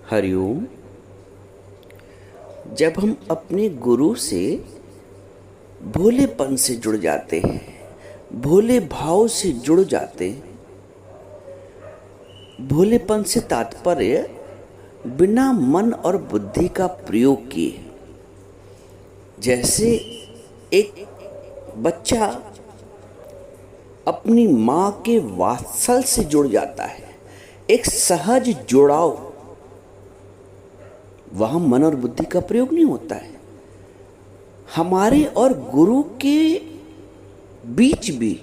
हरिओम। जब हम अपने गुरु से भोलेपन से जुड़ जाते हैं, भोले भाव से जुड़ जाते हैं, भोलेपन से तात्पर्य बिना मन और बुद्धि का प्रयोग किए। जैसे एक बच्चा अपनी माँ के वात्सल से जुड़ जाता है, एक सहज जुड़ाव, वहां मन और बुद्धि का प्रयोग नहीं होता है। हमारे और गुरु के बीच भी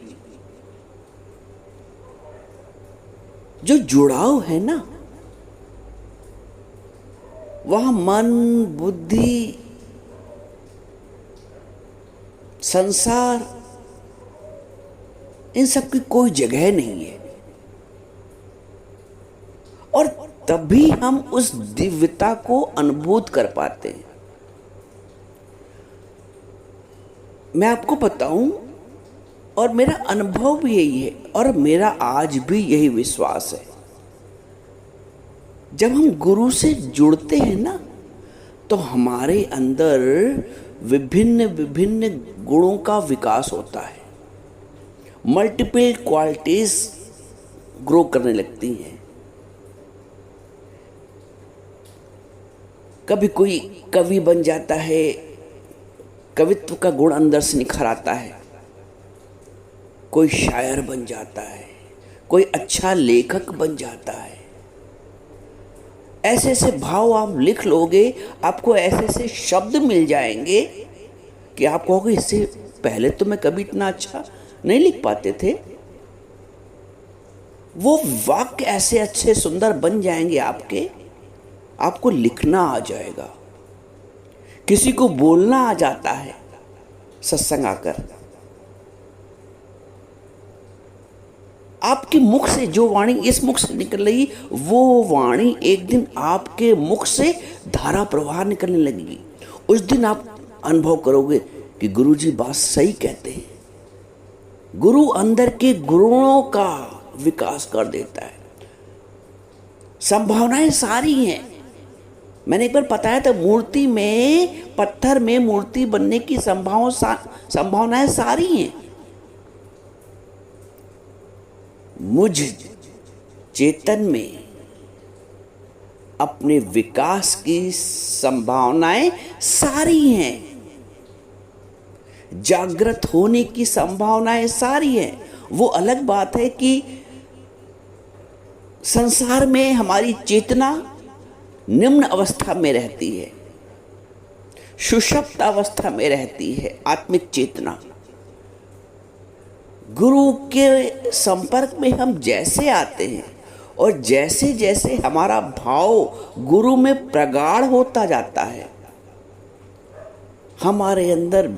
जो जुड़ाव है ना, वहां मन, बुद्धि, संसार, इन सब की कोई जगह नहीं है। और तभी हम उस दिव्यता को अनुभूत कर पाते हैं। मैं आपको बताऊं, और मेरा अनुभव भी यही है, और मेरा आज भी यही विश्वास है, जब हम गुरु से जुड़ते हैं ना, तो हमारे अंदर विभिन्न विभिन्न गुणों का विकास होता है। मल्टीपल क्वालिटीज ग्रो करने लगती हैं। कभी कोई कवि बन जाता है, कवित्व का गुण अंदर से निखर आता है। कोई शायर बन जाता है, कोई अच्छा लेखक बन जाता है। ऐसे ऐसे भाव आप लिख लोगे, आपको ऐसे ऐसे शब्द मिल जाएंगे कि आप कहोगे इससे पहले तो मैं कभी इतना अच्छा नहीं लिख पाते थे। वो वाक्य ऐसे अच्छे सुंदर बन जाएंगे आपके, आपको लिखना आ जाएगा। किसी को बोलना आ जाता है सत्संग आकर। आपके मुख से जो वाणी इस मुख से निकल रही, वो वाणी एक दिन आपके मुख से धारा प्रवाह निकलने लगेगी। उस दिन आप अनुभव करोगे कि गुरुजी बात सही कहते हैं। गुरु अंदर के गुणों का विकास कर देता है। संभावनाएं सारी हैं। मैंने एक बार बताया था, मूर्ति में, पत्थर में मूर्ति बनने की संभावनाएं सारी हैं। मुझ चेतन में अपने विकास की संभावनाएं सारी हैं। जागृत होने की संभावनाएं सारी हैं। वो अलग बात है कि संसार में हमारी चेतना निम्न अवस्था में रहती है, सुषुप्त अवस्था में रहती है आत्मिक चेतना। गुरु के संपर्क में हम जैसे आते हैं और जैसे जैसे हमारा भाव गुरु में प्रगाढ़ होता जाता है, हमारे अंदर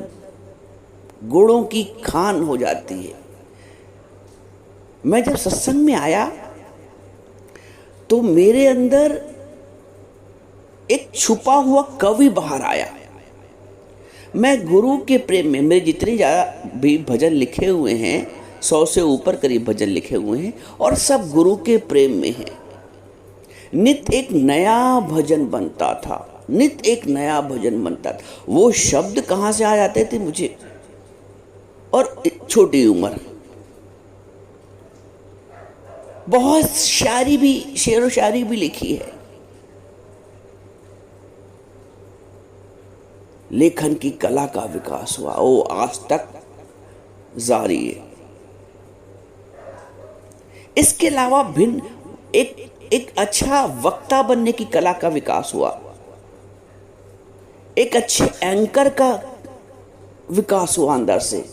गुणों की खान हो जाती है। मैं जब सत्संग में आया तो मेरे अंदर एक छुपा हुआ कवि बाहर आया। मैं गुरु के प्रेम में, मेरे जितने ज़्यादा भी भजन लिखे हुए हैं, 100 से ऊपर करीब भजन लिखे हुए हैं, और सब गुरु के प्रेम में हैं। नित्य एक नया भजन बनता था, नित्य एक नया भजन बनता था। वो शब्द कहाँ से आ जाते थे मुझे, और छोटी उम्र, बहुत शायरी भी, शेर व शायरी भी लिखी है। लेखन की कला का विकास हुआ, वो आज तक जारी है। इसके अलावा भिन्न एक अच्छा वक्ता बनने की कला का विकास हुआ। एक अच्छे एंकर का विकास हुआ अंदर से।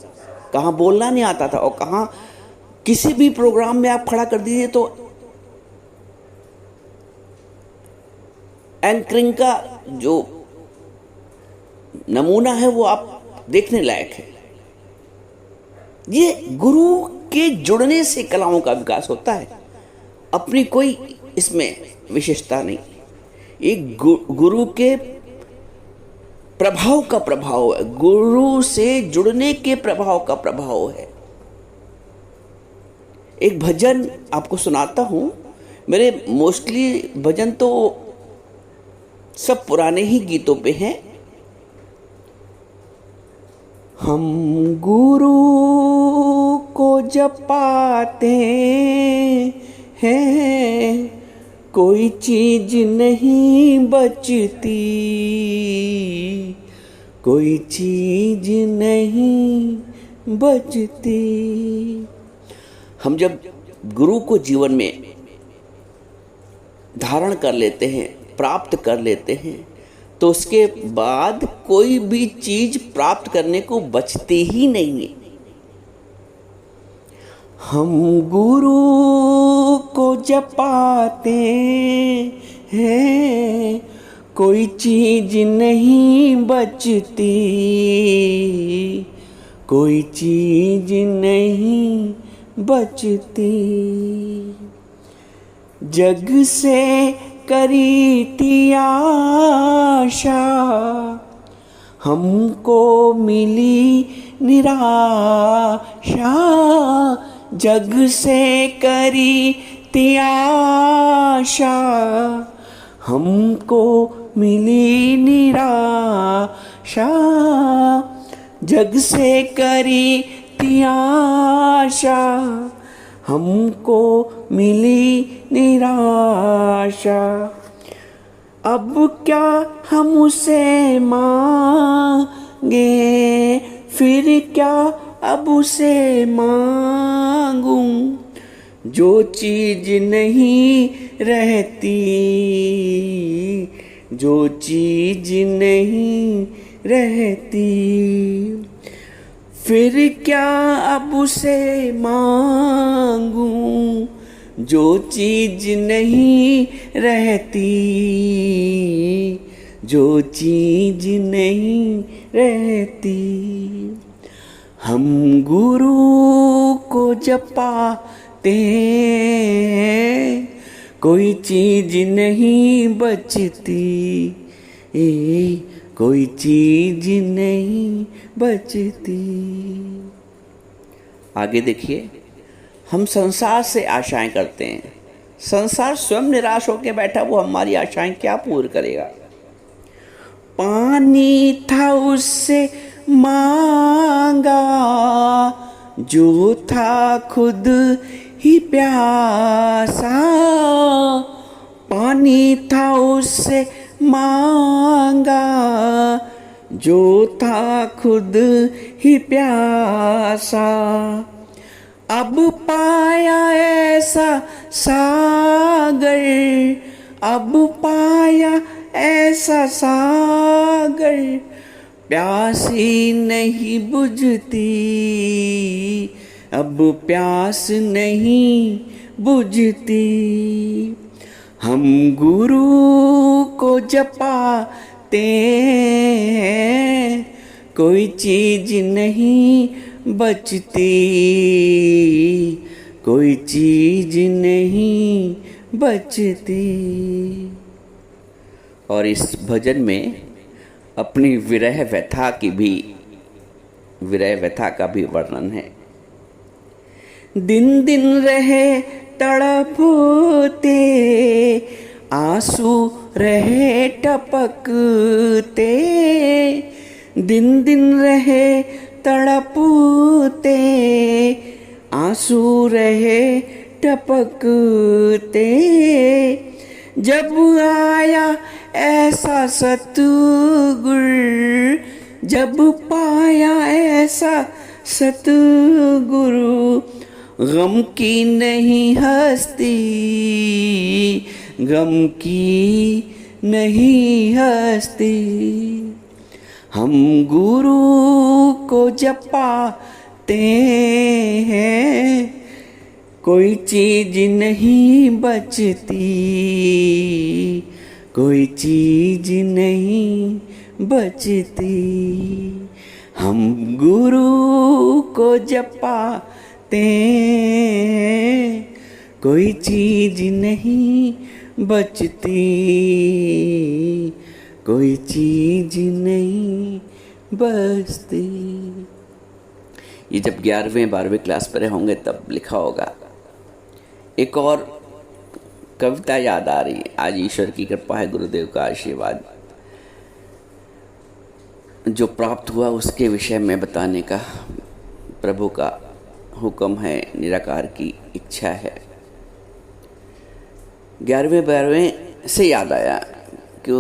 कहाँ बोलना नहीं आता था, और कहाँ किसी भी प्रोग्राम में आप खड़ा कर दीजिए तो एंकरिंग का जो नमूना है वो आप देखने लायक है। ये गुरु के जुड़ने से कलाओं का विकास होता है, अपनी कोई इसमें विशेषता नहीं। एक गुरु के प्रभाव का प्रभाव है, गुरु से जुड़ने के प्रभाव का प्रभाव है। एक भजन आपको सुनाता हूँ। मेरे मोस्टली भजन तो सब पुराने ही गीतों पे हैं। हम गुरु को जपाते हैं, कोई चीज नहीं बचती, कोई चीज नहीं बचती। हम जब गुरु को जीवन में धारण कर लेते हैं, प्राप्त कर लेते हैं, तो उसके बाद कोई भी चीज प्राप्त करने को बचती ही नहीं है। हम गुरु को जपाते हैं, कोई चीज नहीं बचती, कोई चीज नहीं बचती। जग से करी थी आशा, हमको मिली निराशा। जग से करी थी आशा, हमको मिली निराशा। जग से करी थी आशा, हमको मिली निराशा। अब क्या हम उसे मांगे, फिर क्या अब उसे मांगूं। जो चीज नहीं रहती, जो चीज नहीं रहती, फिर क्या अब उसे मांगूं। जो चीज नहीं रहती, जो चीज नहीं रहती। हम गुरु को जपाते हैं, कोई चीज नहीं बचती, कोई चीज नहीं बचती। आगे देखिए, हम संसार से आशाएं करते हैं। संसार स्वयं निराश होकर बैठा, वो हमारी आशाएं क्या पूर्ण करेगा। पानी था उससे मांगा, जो था खुद ही प्यासा। पानी था उससे मांगा, जो था खुद ही प्यासा। अब पाया ऐसा सागर, अब पाया ऐसा सागर। प्यासी नहीं बुझती, अब प्यास नहीं बुझती। हम गुरु को जपाते हैं, कोई चीज नहीं बचती, कोई चीज नहीं बचती। और इस भजन में अपनी विरह व्यथा का भी वर्णन है। दिन दिन रहे तड़पते, आंसू रहे टपकते। दिन दिन रहे तड़पते, आंसू रहे टपकते। जब आया ऐसा सतगुर, जब पाया ऐसा सतगुरु। गम की नहीं हस्ती, गम की नहीं हस्ती। हम गुरु को जपाते हैं, कोई चीज नहीं बचती, कोई चीज नहीं बचती। हम गुरु को जपाते हैं, कोई चीज नहीं बचती, कोई चीज नहीं बचती। ये जब 11वें 12वें क्लास पर होंगे तब लिखा होगा। एक और कविता याद आ रही है। आज ईश्वर की कृपा है, गुरुदेव का आशीर्वाद जो प्राप्त हुआ उसके विषय में बताने का प्रभु का हुक्म है, निराकार की इच्छा है। 11वें 12वें से याद आया कि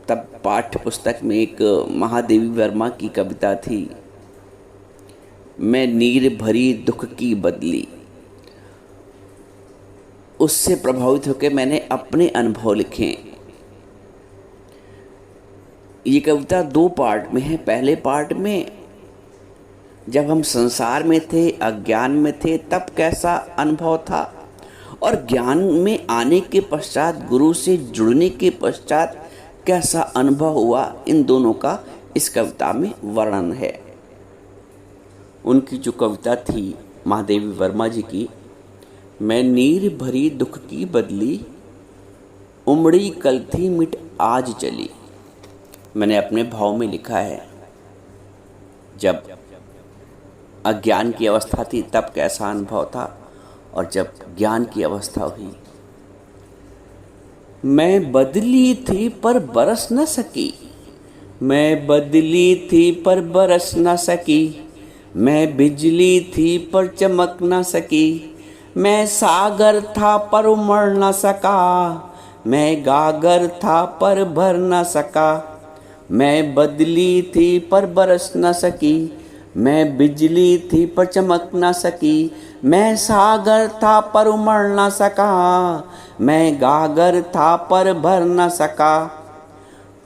तब पाठ्य पुस्तक में एक महादेवी वर्मा की कविता थी, मैं नीर भरी दुख की बदली। उससे प्रभावित होकर मैंने अपने अनुभव लिखे। ये कविता 2 पार्ट में है। पहले पार्ट में जब हम संसार में थे, अज्ञान में थे, तब कैसा अनुभव था, और ज्ञान में आने के पश्चात, गुरु से जुड़ने के पश्चात कैसा अनुभव हुआ, इन दोनों का इस कविता में वर्णन है। उनकी जो कविता थी महादेवी वर्मा जी की, मैं नीर भरी दुख की बदली, उमड़ी कल थी मिट आज चली। मैंने अपने भाव में लिखा है, जब अज्ञान की अवस्था थी तब कैसा अनुभव था, और जब ज्ञान की अवस्था हुई। मैं बदली थी पर बरस न सकी, मैं बदली थी पर बरस न सकी, मैं बिजली थी पर चमक न सकी, मैं सागर था पर उमड़ न सका, मैं गागर था पर भर न सका, मैं बदली थी पर बरस न सकी, मैं बिजली थी पर चमक न सकी, मैं सागर था पर उमड़ न सका, मैं गागर था पर भर न सका।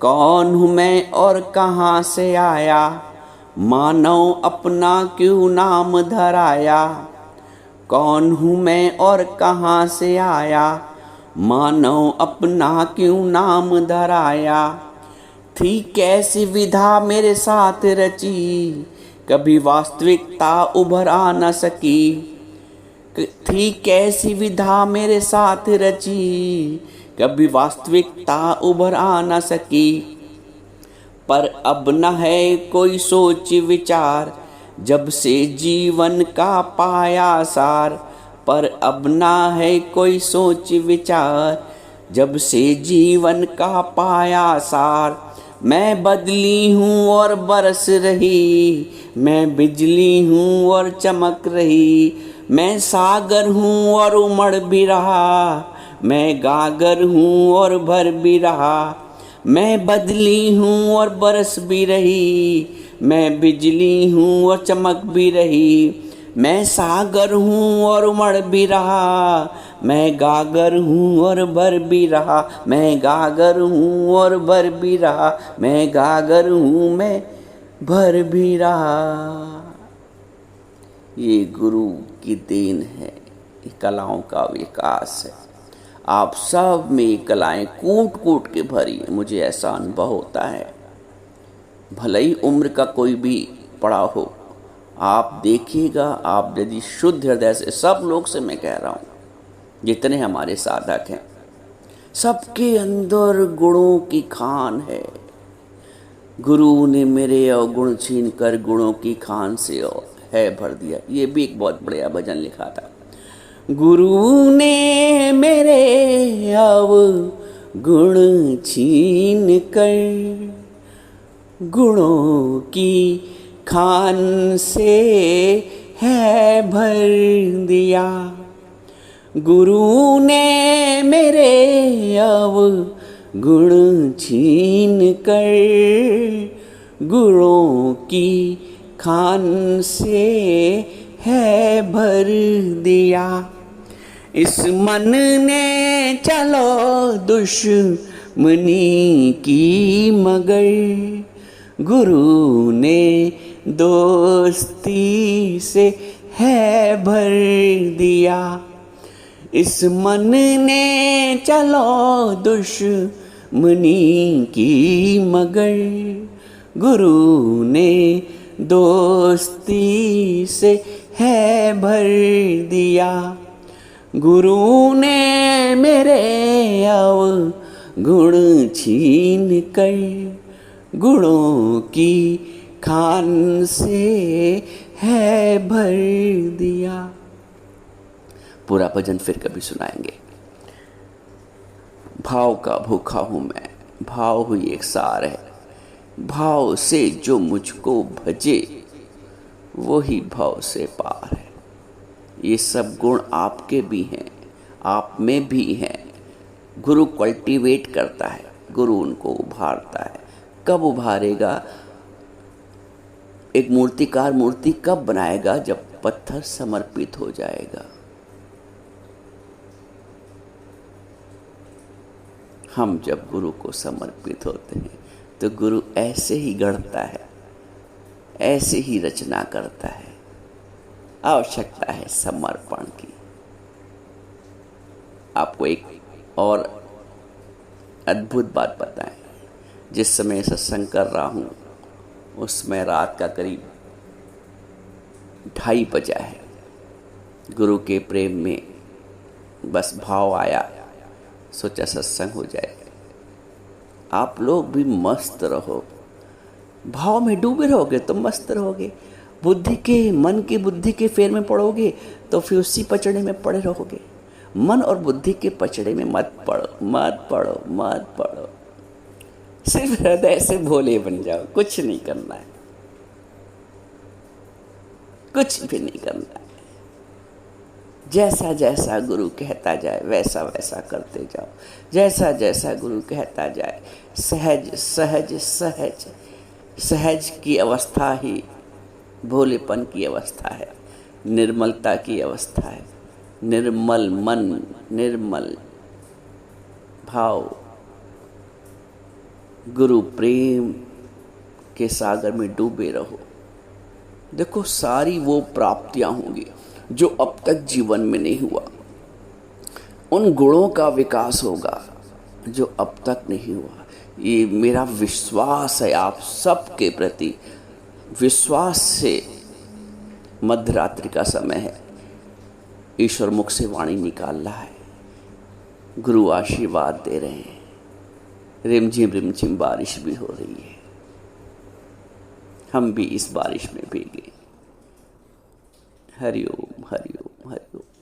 कौन हूँ मैं और कहाँ से आया, मानव अपना क्यों नाम धराया। कौन हूँ मैं और कहाँ से आया, मानव अपना क्यों नाम धराया। थी कैसी विधा मेरे साथ रची, कभी वास्तविकता उभर आ न सकी। थी कैसी विधा मेरे साथ रची, कभी वास्तविकता उभर आ न सकी। पर अब न है कोई सोच विचार, जब से जीवन का पाया सार। पर अब न है कोई सोच विचार, जब से जीवन का पाया सार। मैं बदली हूँ और बरस रही, मैं बिजली हूँ और चमक रही, मैं सागर हूँ और उमड़ भी रहा, मैं गागर हूँ और भर भी रहा। मैं बदली हूँ और बरस भी रही, मैं बिजली हूँ और चमक भी रही, मैं सागर हूँ और उमड़ भी रहा, मैं गागर हूँ और भर भी रहा, मैं गागर हूँ और भर भी रहा, मैं गागर हूँ मैं भर भी रहा। ये गुरु की देन है, ये कलाओं का विकास है। आप सब में कलाएं कूट कूट के भरी है, मुझे ऐसा अनुभव होता है। भले ही उम्र का कोई भी पड़ा हो, आप देखिएगा, आप यदि शुद्ध हृदय से, सब लोग से मैं कह रहा हूँ, जितने हमारे साधक हैं, सबके अंदर गुणों की खान है। गुरु ने मेरे अवगुण छीन कर गुणों की खान से है भर दिया। ये भी एक बहुत बढ़िया भजन लिखा था। गुरु ने मेरे अवगुण छीन कर गुणों की खान से है भर दिया। गुरु ने मेरे अवगुण छीन कर गुणों की खान से है भर दिया। इस मन ने चलो दुश्मनी की मगर, गुरु ने दोस्ती से है भर दिया। इस मन ने चलो दुश्मनी की मगर, गुरु ने दोस्ती से है भर दिया। गुरु ने मेरे अवगुण छीन कर गुणों की खान से है भर दिया। पूरा भजन फिर कभी सुनाएंगे। भाव का भूखा हूँ मैं, भाव ही एक सार है। भाव से जो मुझको भजे वो ही भाव से पार है। ये सब गुण आपके भी हैं, आप में भी हैं। गुरु कल्टीवेट करता है, गुरु उनको उभारता है। कब उभारेगा? एक मूर्तिकार मूर्ति कब बनाएगा? जब पत्थर समर्पित हो जाएगा। हम जब गुरु को समर्पित होते हैं तो गुरु ऐसे ही गढ़ता है, ऐसे ही रचना करता है। आवश्यकता है समर्पण की। आपको एक और अद्भुत बात बताएं। जिस समय सत्संग कर रहा हूँ उसमें रात का करीब 2:30 बजा है। गुरु के प्रेम में बस भाव आया, सोचा सत्संग हो जाए। आप लोग भी मस्त रहो, भाव में डूबे रहोगे तो मस्त रहोगे। बुद्धि के मन की बुद्धि के फेर में पड़ोगे तो फिर उसी पचड़े में पड़े रहोगे। मन और बुद्धि के पचड़े में मत पड़ो, मत पड़ो, मत पड़ो। सिर्फ हृदय से भोले बन जाओ। कुछ नहीं करना है, कुछ भी नहीं करना है। जैसा जैसा गुरु कहता जाए वैसा वैसा करते जाओ। जैसा जैसा गुरु कहता जाए। सहज सहज सहज सहज की अवस्था ही भोलेपन की अवस्था है, निर्मलता की अवस्था है। निर्मल मन, निर्मल भाव, गुरु प्रेम के सागर में डूबे रहो। देखो सारी वो प्राप्तियां होंगी जो अब तक जीवन में नहीं हुआ। उन गुणों का विकास होगा जो अब तक नहीं हुआ। ये मेरा विश्वास है आप सबके प्रति। विश्वास से मध्यरात्रि का समय है, ईश्वर मुख से वाणी निकाल रहा है, गुरु आशीर्वाद दे रहे हैं। रिमझिम बारिश भी हो रही है, हम भी इस बारिश में भीगे। हरिओम हरिओम हरिओम।